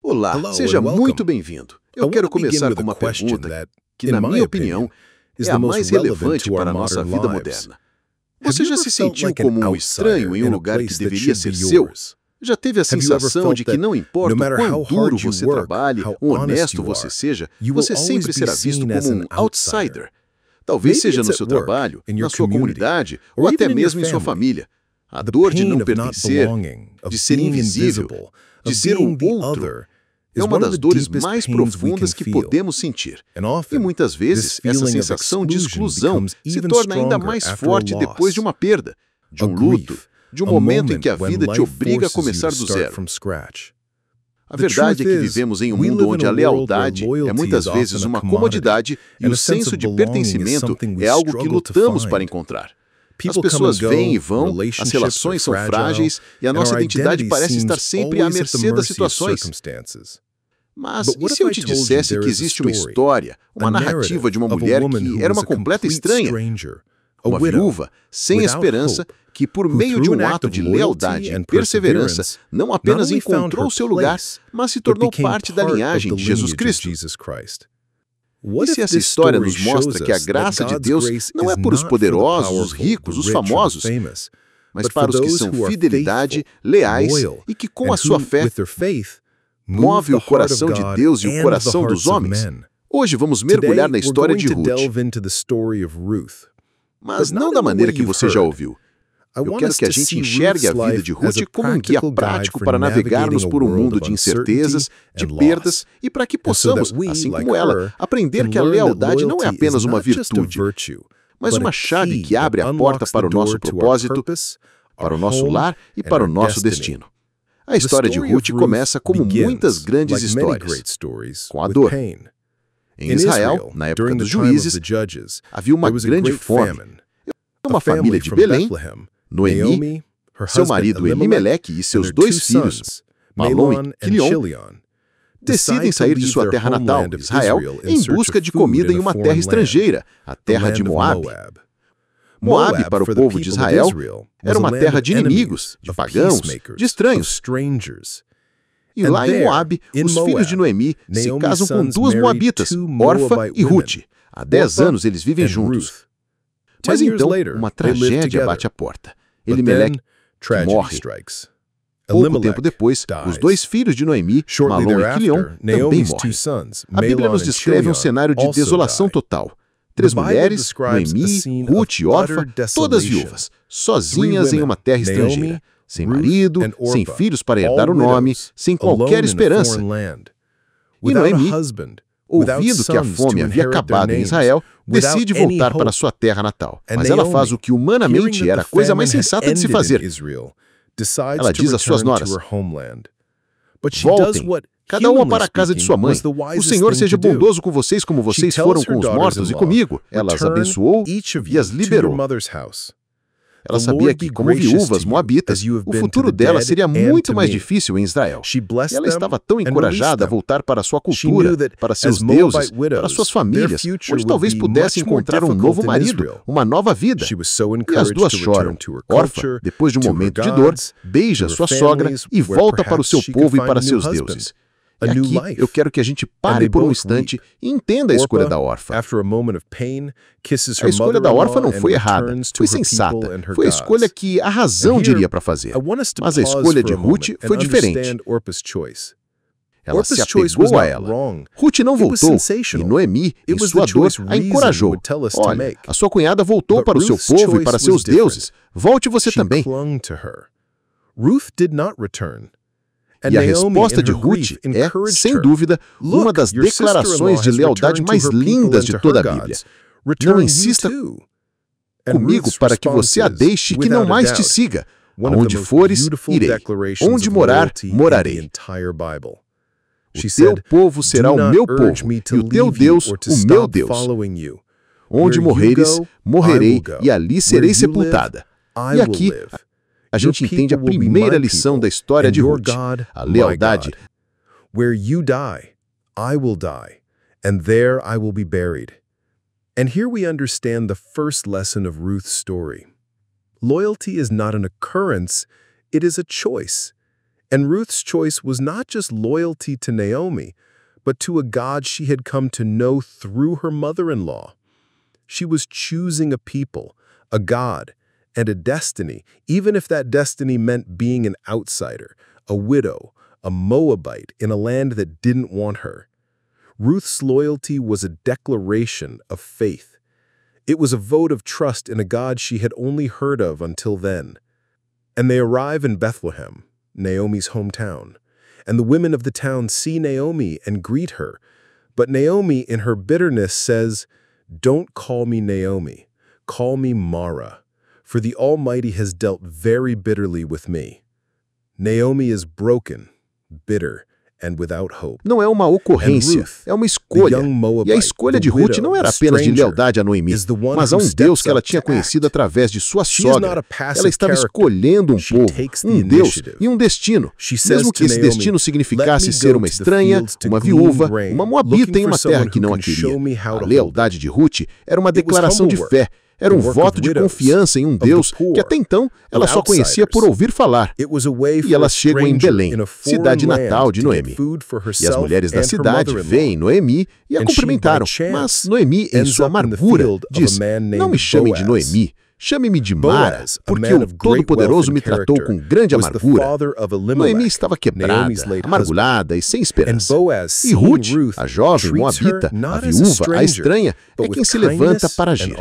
Olá, seja muito bem-vindo. Eu quero começar com uma pergunta que, na minha opinião, é a mais relevante para a nossa vida moderna. Você já se sentiu como um estranho em um lugar que deveria ser seu? Já teve a sensação de que não importa o quão duro você trabalhe, ou honesto você seja, você sempre será visto como um outsider? Talvez seja no seu trabalho, na sua comunidade, ou até mesmo em sua família. A dor de não pertencer, de ser invisível, de ser o outro, é uma das dores mais profundas que podemos sentir. E muitas vezes, essa sensação de exclusão se torna ainda mais forte depois de uma perda, de um luto, de um momento em que a vida te obriga a começar do zero. A verdade é que vivemos em um mundo onde a lealdade é muitas vezes uma comodidade e o senso de pertencimento é algo que lutamos para encontrar. As pessoas vêm e vão, as relações são frágeis e a nossa identidade parece estar sempre à mercê das situações. Mas e se eu te dissesse que existe uma história, uma narrativa de uma mulher que era uma completa estranha, uma viúva sem esperança que, por meio de um ato de lealdade e perseverança, não apenas encontrou seu lugar, mas se tornou parte da linhagem de Jesus Cristo? E se essa história nos mostra que a graça de Deus não é para os poderosos, os ricos, os famosos, mas para os que são fidelidade, leais e que com a sua fé move o coração de Deus e o coração dos homens? Hoje vamos mergulhar na história de Ruth, mas não da maneira que você já ouviu. Eu quero que a gente enxergue a vida de Ruth como um guia prático para navegarmos por um mundo de incertezas, de perdas, e para que possamos, assim como ela, aprender que a lealdade não é apenas uma virtude, mas uma chave que abre a porta para o nosso propósito, para o nosso lar e para o nosso destino. A história de Ruth começa como muitas grandes histórias, com a dor. Em Israel, na época dos juízes, havia uma grande fome. Uma família de Belém, Noemi, seu marido Elimeleque e seus dois filhos, Malom e Quilion, decidem sair de sua terra natal, Israel, em busca de comida em uma terra estrangeira, a terra de Moabe. Moabe, para o povo de Israel, era uma terra de inimigos, de pagãos, de estranhos. E lá em Moabe, os filhos de Noemi se casam com duas moabitas, Orfa e Ruth. Há 10 anos eles vivem juntos. Mas então, uma tragédia bate à porta. Elimeleque morre. Pouco tempo depois, os dois filhos de Noemi, Malom e Quilion, também morrem. A Bíblia nos descreve um cenário de desolação total. 3 mulheres, Noemi, Ruth e Orfa, todas viúvas, sozinhas em uma terra estrangeira, sem marido, sem filhos para herdar o nome, sem qualquer esperança. E Noemi, ouvindo que a fome havia acabado em Israel, decide voltar para sua terra natal. Mas ela faz o que humanamente era a coisa mais sensata de se fazer. Ela diz às suas noras: voltem, cada uma para a casa de sua mãe. O Senhor seja bondoso com vocês como vocês foram com os mortos e comigo. Ela as abençoou e as liberou. Ela sabia que, como viúvas moabitas, o futuro dela seria muito mais difícil em Israel. E ela estava tão encorajada a voltar para sua cultura, para seus deuses, para suas famílias, onde talvez pudesse encontrar um novo marido, uma nova vida. E as duas choram. Orfa, depois de um momento de dor, beija sua sogra e volta para o seu povo e para seus deuses. E aqui eu quero que a gente pare por um instante e entenda a escolha da órfã. A escolha da órfã não foi errada, foi sensata. Foi a escolha que a razão diria para fazer. Mas a escolha de Ruth foi diferente. Ela se apegou a ela. Ruth não voltou, e Noemi, em sua dor, a encorajou. Olha, a sua cunhada voltou para o seu povo e para seus deuses. Volte você também. E a resposta de Ruth é, sem dúvida, uma das declarações de lealdade mais lindas de toda a Bíblia. Não insista comigo para que você a deixe e que não mais te siga. Aonde fores, irei. Onde morar, morarei. O teu povo será o meu povo, e o teu Deus, o meu Deus. Onde morreres, morrerei, e ali serei sepultada. E aqui a gente entende a primeira lição da história de Ruth, a lealdade. Where you die, I will die, and there I will be buried. And here we understand the first lesson of Ruth's story. Loyalty is not an occurrence, it is a choice. And Ruth's choice was not just loyalty to Naomi, but to a God she had come to know through her mother-in-law. She was choosing a people, a God, and a destiny, even if that destiny meant being an outsider, a widow, a Moabite in a land that didn't want her. Ruth's loyalty was a declaration of faith. It was a vote of trust in a God she had only heard of until then. And they arrive in Bethlehem, Naomi's hometown, and the women of the town see Naomi and greet her. But Naomi, in her bitterness, says, "Don't call me Naomi, call me Mara, for the Almighty has dealt very bitterly with me." Naomi is broken, bitter, and without hope. Não é uma ocorrência, é uma escolha. E a escolha de Ruth não era apenas de lealdade a Noemi, mas a um Deus que ela tinha conhecido através de sua sogra. Ela estava escolhendo um povo, um Deus e um destino. Mesmo que esse destino significasse ser uma estranha, uma viúva, uma moabita em uma terra que não a queria. A lealdade de Ruth era uma declaração de fé. Era um voto de confiança em um Deus que até então ela só conhecia por ouvir falar. E elas chegam em Belém, cidade natal de Noemi. E as mulheres da cidade veem Noemi e a cumprimentaram. Mas Noemi, em sua amargura, diz: "Não me chamem de Noemi, chame-me de Mara, porque o Todo-Poderoso me tratou com grande amargura." Noemi estava quebrada, amargurada e sem esperança. E Ruth, a jovem moabita, a viúva, a estranha, é quem se levanta para agir.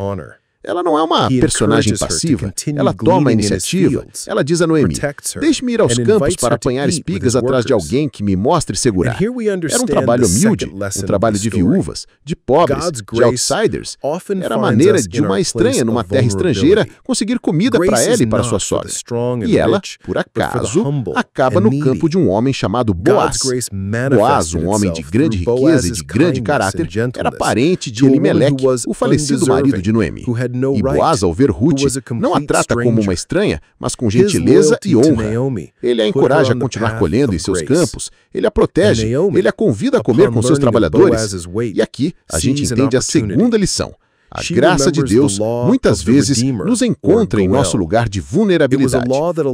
Ela não é uma personagem passiva, ela toma a iniciativa. Ela diz a Noemi: "Deixe-me ir aos campos para apanhar espigas atrás de alguém que me mostre segurar." Era um trabalho humilde, um trabalho de viúvas, de pobres, de outsiders. Era a maneira de uma estranha numa terra estrangeira conseguir comida para ela e para sua sogra. E ela, por acaso, acaba no campo de um homem chamado Boaz. Boaz, um homem de grande riqueza e de grande caráter, era parente de Elimeleque, o falecido marido de Noemi. E Boaz, ao ver Ruth, não a trata como uma estranha, mas com gentileza e honra. Ele a encoraja a continuar colhendo em seus campos, ele a protege, ele a convida a comer com seus trabalhadores. E aqui a gente entende a segunda lição. A graça de Deus, muitas vezes, nos encontra em nosso lugar de vulnerabilidade.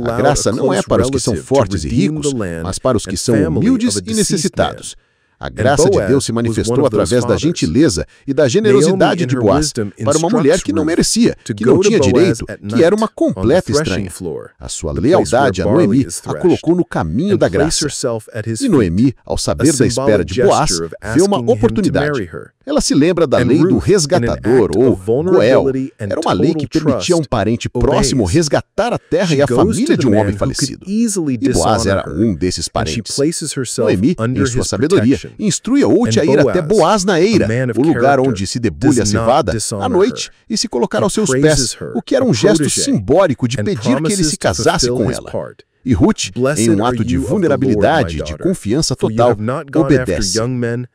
A graça não é para os que são fortes e ricos, mas para os que são humildes e necessitados. A graça de Deus se manifestou através da gentileza e da generosidade de Boaz para uma mulher que não merecia, que não tinha direito, que era uma completa estranha. A sua lealdade a Noemi a colocou no caminho da graça. E Noemi, ao saber da espera de Boaz, vê uma oportunidade. Ela se lembra da lei do resgatador, ou Goel. Era uma lei que permitia a um parente próximo resgatar a terra e a família de um homem falecido. E Boaz era um desses parentes. Noemi, em sua sabedoria, instrui a Ruth a ir até Boaz na eira, o lugar onde se debulha a cevada, à noite, e se colocar aos seus pés, o que era um gesto simbólico de pedir que ele se casasse com ela. E Ruth, em um ato de vulnerabilidade e de confiança total, obedece.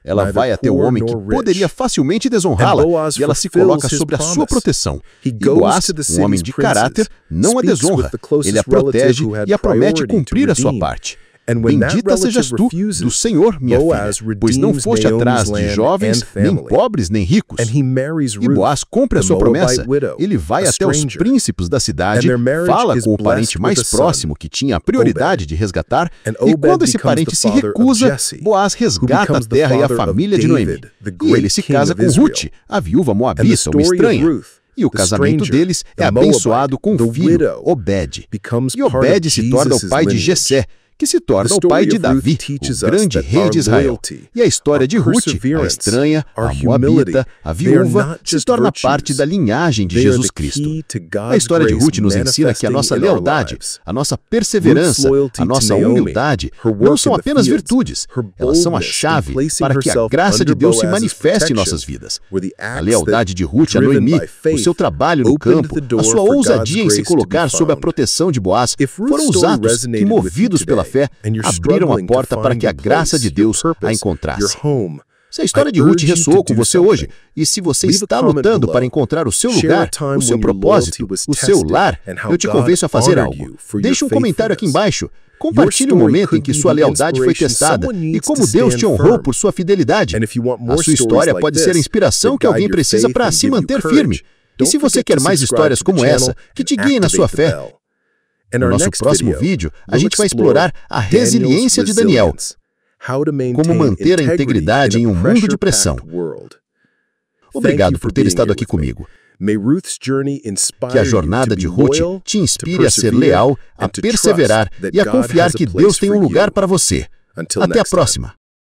Ela vai até o homem que poderia facilmente desonrá-la e ela se coloca sobre a sua proteção. E Boaz, um homem de caráter, não a desonra. Ele a protege e a promete cumprir a sua parte. Bendita sejas tu, do Senhor, minha filha, pois não foste atrás de jovens, nem pobres, nem ricos. E Boaz cumpre a sua promessa. Ele vai até os príncipes da cidade, fala com o parente mais próximo que tinha a prioridade de resgatar, e quando esse parente se recusa, Boaz resgata a terra e a família de Noemi. E ele se casa com Ruth, a viúva moabita, uma estranha. E o casamento deles é abençoado com um filho, Obed. E Obed se torna o pai de Jessé, que se torna o pai de Davi, o grande rei de Israel. E a história de Ruth, a estranha, a moabita, a viúva, se torna parte da linhagem de Jesus Cristo. A história de Ruth nos ensina que a nossa lealdade, a nossa perseverança, a nossa humildade não são apenas virtudes, elas são a chave para que a graça de Deus se manifeste em nossas vidas. A lealdade de Ruth a Noemi, o seu trabalho no campo, a sua ousadia em se colocar sob a proteção de Boaz, foram os atos que, movidos pela fé, abriram a porta para que a graça de Deus a encontrasse. Se a história de Ruth ressoou com você hoje, e se você está lutando para encontrar o seu lugar, o seu propósito, o seu lar, eu te convenço a fazer algo. Deixe um comentário aqui embaixo. Compartilhe o momento em que sua lealdade foi testada e como Deus te honrou por sua fidelidade. A sua história pode ser a inspiração que alguém precisa para se manter firme. E se você quer mais histórias como essa, que te guiem na sua fé, No nosso próximo vídeo, a gente vai explorar a resiliência de Daniel, como manter a integridade em um mundo de pressão. Obrigado por ter estado aqui comigo. Que a jornada de Ruth te inspire a ser leal, a perseverar e a confiar que Deus tem um lugar para você. Até a próxima!